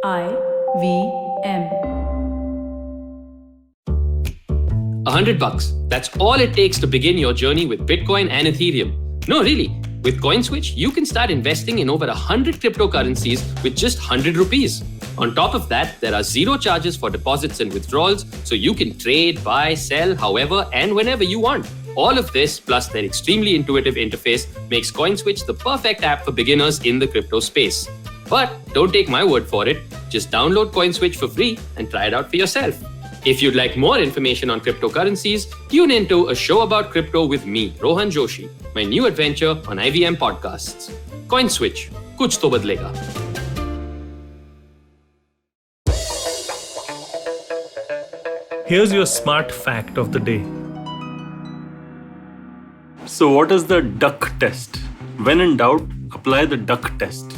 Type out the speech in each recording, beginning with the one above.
IVM. $100. That's all it takes to begin your journey with Bitcoin and Ethereum. No, really. With CoinSwitch, you can start investing in over 100 cryptocurrencies with just 100 rupees. On top of that, there are zero charges for deposits and withdrawals, so you can trade, buy, sell, however and whenever you want. All of this, plus their extremely intuitive interface, makes CoinSwitch the perfect app for beginners in the crypto space. But don't take my word for it. Just download CoinSwitch for free and try it out for yourself. If you'd like more information on cryptocurrencies, tune into a show about crypto with me, Rohan Joshi, my new adventure on IVM podcasts. CoinSwitch, kuch to badlega. Here's your smart fact of the day. So what is the duck test? When in doubt, apply the duck test.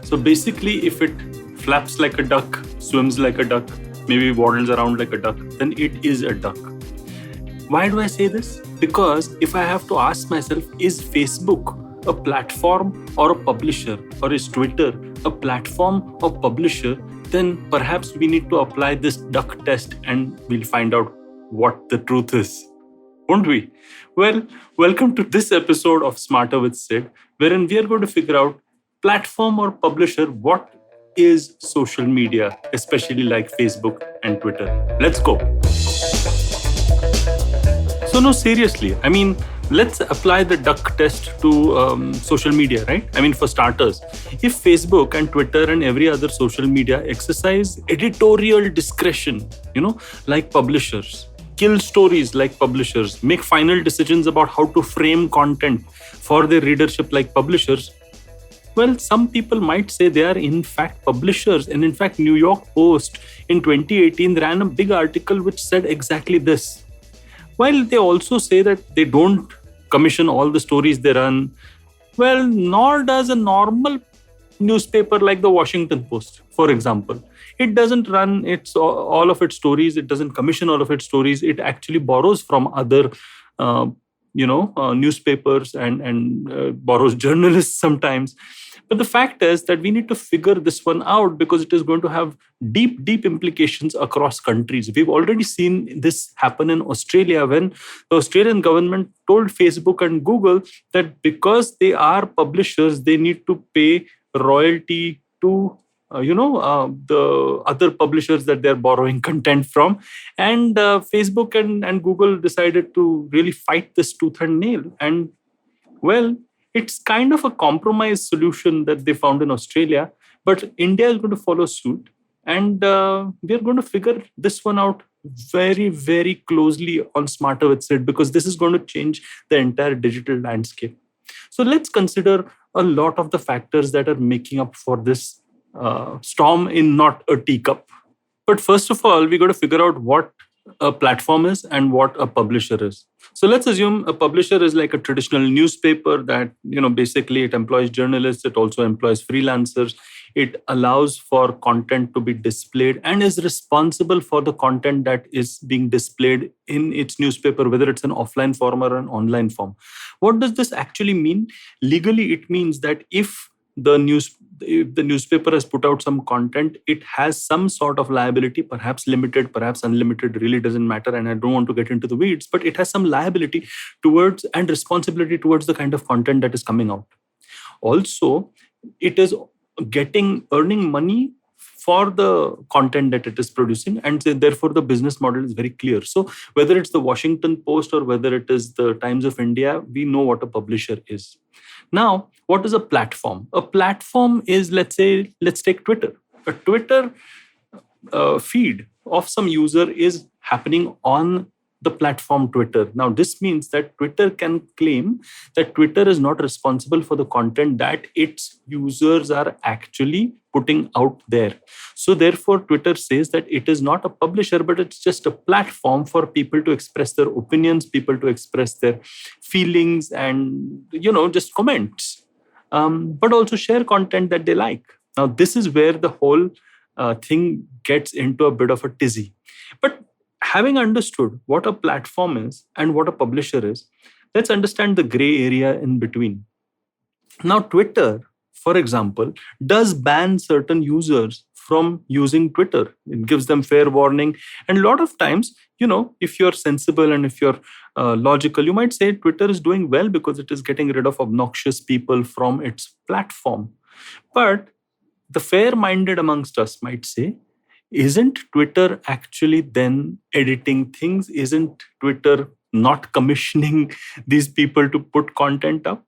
So basically, if it flaps like a duck, swims like a duck, maybe waddles around like a duck, then it is a duck. Why do I say this? Because if I have to ask myself, is Facebook a platform or a publisher? Or is Twitter a platform or publisher? Then perhaps we need to apply this duck test and we'll find out what the truth is. Won't we? Well, welcome to this episode of Smarter with Sid, wherein we are going to figure out platform or publisher, what is social media, especially like Facebook and Twitter. Let's go. So no, seriously, let's apply the duck test to social media, right? For starters, if Facebook and Twitter and every other social media exercise editorial discretion, like publishers, kill stories like publishers, make final decisions about how to frame content for their readership like publishers, well, some people might say they are in fact publishers. And in fact, New York Post in 2018 ran a big article which said exactly this. While they also say that they don't commission all the stories they run, well, nor does a normal newspaper like the Washington Post, for example. It doesn't run all of its stories. It doesn't commission all of its stories. It actually borrows from other newspapers and borrows journalists sometimes. But the fact is that we need to figure this one out because it is going to have deep, deep implications across countries. We've already seen this happen in Australia when the Australian government told Facebook and Google that because they are publishers, they need to pay royalty to the other publishers that they're borrowing content from. And Facebook and Google decided to really fight this tooth and nail. And well, it's kind of a compromise solution that they found in Australia, but India is going to follow suit. And we're going to figure this one out very, very closely on Smarter with Sid because this is going to change the entire digital landscape. So let's consider a lot of the factors that are making up for this storm in not a teacup. But first of all, we got to figure out what a platform is and what a publisher is. So let's assume a publisher is like a traditional newspaper that, basically it employs journalists. It also employs freelancers. It allows for content to be displayed and is responsible for the content that is being displayed in its newspaper, whether it's an offline form or an online form. What does this actually mean? Legally, it means that if the newspaper has put out some content, it has some sort of liability, perhaps limited, perhaps unlimited, really doesn't matter. And I don't want to get into the weeds, but it has some liability towards and responsibility towards the kind of content that is coming out. Also, it is earning money for the content that it is producing, and therefore the business model is very clear. So whether it's the Washington Post or whether it is the Times of India, we know what a publisher is. Now, what is a platform? A platform is, let's take Twitter. A Twitter feed of some user is happening on the platform Twitter. Now, this means that Twitter can claim that Twitter is not responsible for the content that its users are actually putting out there. So therefore, Twitter says that it is not a publisher, but it's just a platform for people to express their opinions, people to express their feelings and, just comments, but also share content that they like. Now, this is where the whole thing gets into a bit of a tizzy. But having understood what a platform is and what a publisher is, let's understand the gray area in between. Now, Twitter, for example, does ban certain users from using Twitter. It gives them fair warning. And a lot of times, if you're sensible and if you're logical, you might say Twitter is doing well because it is getting rid of obnoxious people from its platform. But the fair-minded amongst us might say, isn't Twitter actually then editing things? Isn't Twitter not commissioning these people to put content up?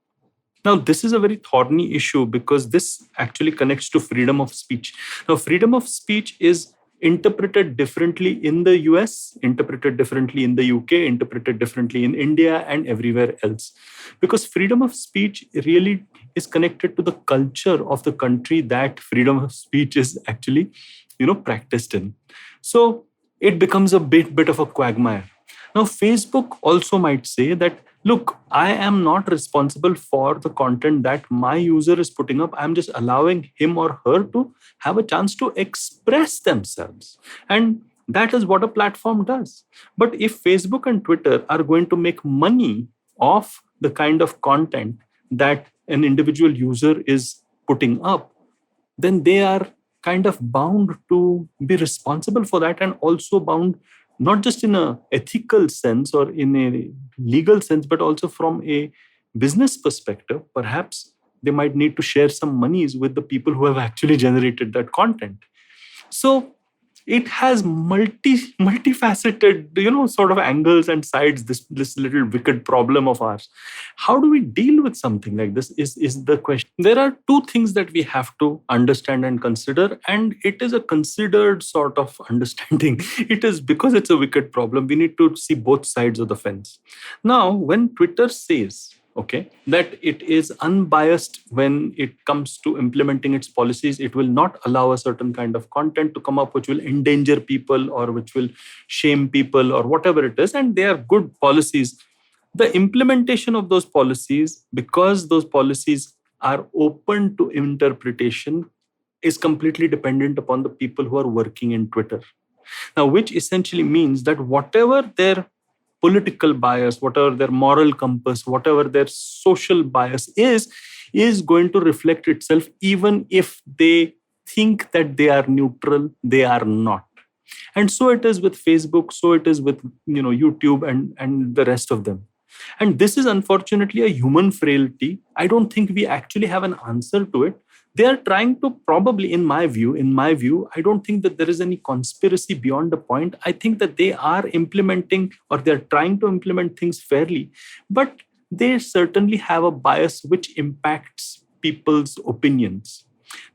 Now, this is a very thorny issue because this actually connects to freedom of speech. Now, freedom of speech is interpreted differently in the US, interpreted differently in the UK, interpreted differently in India and everywhere else. Because freedom of speech really is connected to the culture of the country that freedom of speech is actually, practiced in. So it becomes a bit of a quagmire. Now, Facebook also might say that, look, I am not responsible for the content that my user is putting up. I'm just allowing him or her to have a chance to express themselves. And that is what a platform does. But if Facebook and Twitter are going to make money off the kind of content that an individual user is putting up, then they are kind of bound to be responsible for that, and also bound not just in a ethical sense or in a legal sense, but also from a business perspective. Perhaps they might need to share some monies with the people who have actually generated that content. So it has multifaceted, sort of angles and sides, this little wicked problem of ours. How do we deal with something like this is the question. There are two things that we have to understand and consider, and it is a considered sort of understanding. It is because it's a wicked problem. We need to see both sides of the fence. Now, when Twitter says, that it is unbiased when it comes to implementing its policies, it will not allow a certain kind of content to come up which will endanger people or which will shame people or whatever it is, and they are good policies. The implementation of those policies, because those policies are open to interpretation, is completely dependent upon the people who are working in Twitter. Now, which essentially means that whatever their political bias, whatever their moral compass, whatever their social bias is going to reflect itself, even if they think that they are neutral, they are not. And so it is with Facebook, so it is with YouTube and the rest of them. And this is unfortunately a human frailty. I don't think we actually have an answer to it. They are trying to probably, in my view, I don't think that there is any conspiracy beyond the point. I think that they are implementing, or they're trying to implement things fairly, but they certainly have a bias which impacts people's opinions.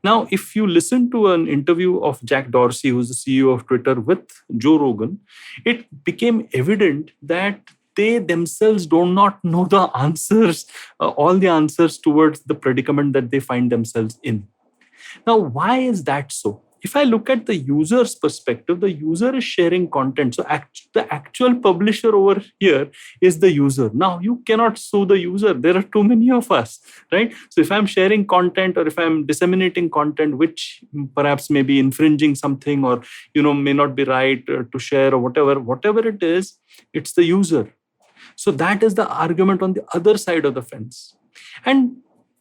Now, if you listen to an interview of Jack Dorsey, who's the CEO of Twitter, with Joe Rogan, it became evident that they themselves do not know the answers, all the answers towards the predicament that they find themselves in. Now, why is that so? If I look at the user's perspective, the user is sharing content. So the actual publisher over here is the user. Now, you cannot sue the user. There are too many of us, right? So if I'm sharing content or if I'm disseminating content which perhaps may be infringing something or may not be right to share or whatever it is, it's the user. So that is the argument on the other side of the fence. And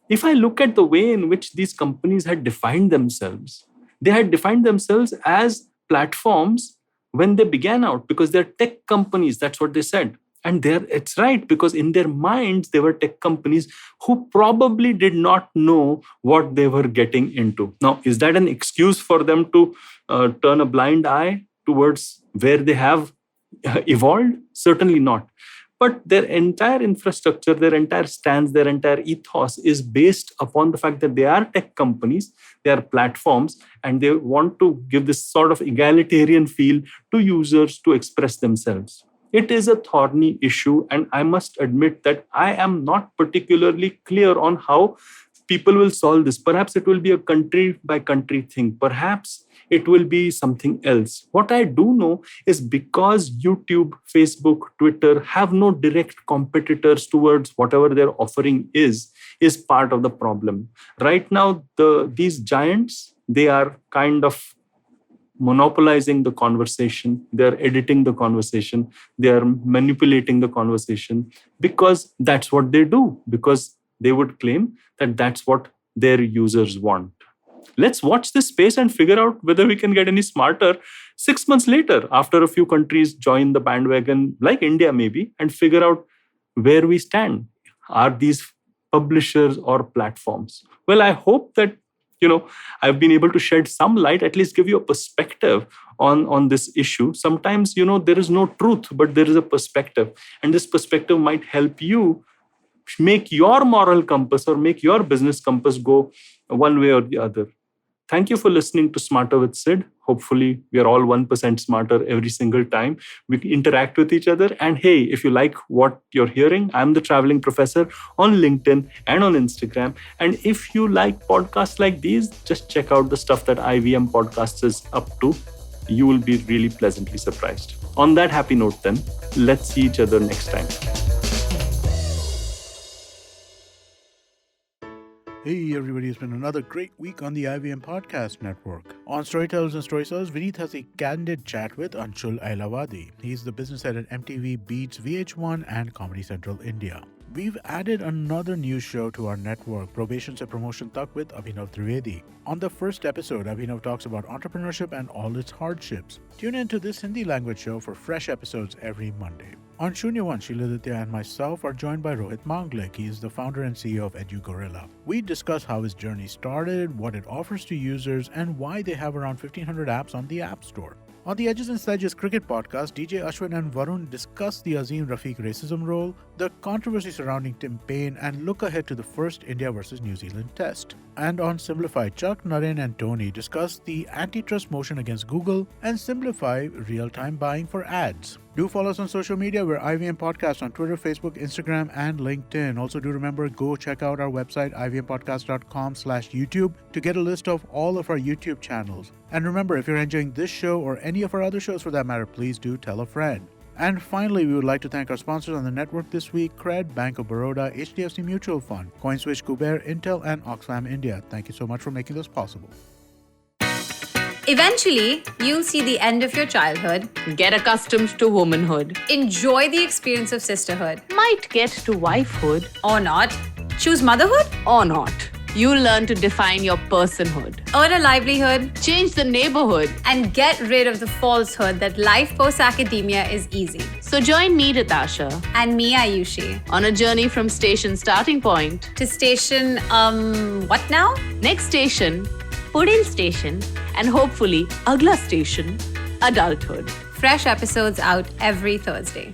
if I look at the way in which these companies had defined themselves, they had defined themselves as platforms when they began out, because they're tech companies. That's what they said. And it's right, because in their minds, they were tech companies who probably did not know what they were getting into. Now, is that an excuse for them to turn a blind eye towards where they have evolved? Certainly not. But their entire infrastructure, their entire stance, their entire ethos is based upon the fact that they are tech companies, they are platforms, and they want to give this sort of egalitarian feel to users to express themselves. It is a thorny issue, and I must admit that I am not particularly clear on how people will solve this. Perhaps it will be a country by country thing. Perhaps it will be something else. What I do know is because YouTube, Facebook, Twitter have no direct competitors towards whatever their offering is part of the problem. Right now, these giants, they are kind of monopolizing the conversation. They're editing the conversation. They are manipulating the conversation because that's what they do, because they would claim that that's what their users want. Let's watch this space and figure out whether we can get any smarter 6 months later after a few countries join the bandwagon, like India maybe, and figure out where we stand. Are these publishers or platforms? Well, I hope that I've been able to shed some light, at least give you a perspective on this issue. Sometimes, there is no truth, but there is a perspective. And this perspective might help you make your moral compass or make your business compass go one way or the other. Thank you for listening to Smarter with Sid. Hopefully, we are all 1% smarter every single time we interact with each other. And hey, if you like what you're hearing, I'm the Traveling Professor on LinkedIn and on Instagram. And if you like podcasts like these, just check out the stuff that IVM Podcasts is up to. You will be really pleasantly surprised. On that happy note then, let's see each other next time. Hey everybody, it's been another great week on the IVM Podcast Network. On Storytellers and Storytellers, Vineet has a candid chat with Anshul Ailavadi. He's the business head at MTV, Beats, VH1 and Comedy Central India. We've added another news show to our network, Probation Se Promotion Tak with Abhinav Trivedi. On the first episode, Abhinav talks about entrepreneurship and all its hardships. Tune in to this Hindi language show for fresh episodes every Monday. On Shunya One, Shiladitya and myself are joined by Rohit Manglik. He is the founder and CEO of EduGorilla. We discuss how his journey started, what it offers to users, and why they have around 1,500 apps on the App Store. On the Edges and Sledges cricket podcast, DJ Ashwin and Varun discuss the Azim Rafiq racism role, the controversy surrounding Tim Payne, and look ahead to the first India vs New Zealand test. And on Simplify, Chuck, Naren, and Tony discuss the antitrust motion against Google and simplify real-time buying for ads. Do follow us on social media. We're IVM Podcast on Twitter, Facebook, Instagram, and LinkedIn. Also, do remember, go check out our website, ivmpodcast.com/YouTube, to get a list of all of our YouTube channels. And remember, if you're enjoying this show or any of our other shows for that matter, please do tell a friend. And finally, we would like to thank our sponsors on the network this week: Cred, Bank of Baroda, HDFC Mutual Fund, CoinSwitch, Kuber, Intel, and Oxfam India. Thank you so much for making this possible. Eventually, you'll see the end of your childhood, Get accustomed to womanhood. enjoy the experience of sisterhood, Might get to wifehood or not, choose motherhood, or not. You'll learn to define your personhood. earn a livelihood, Change the neighborhood. and get rid of the falsehood that life post-academia is easy. So join me, Ritasha, And me, Ayushi, on a journey from station starting point. to station, what now? Next station, Pudin station, and hopefully, Agla station, adulthood. Fresh episodes out every Thursday.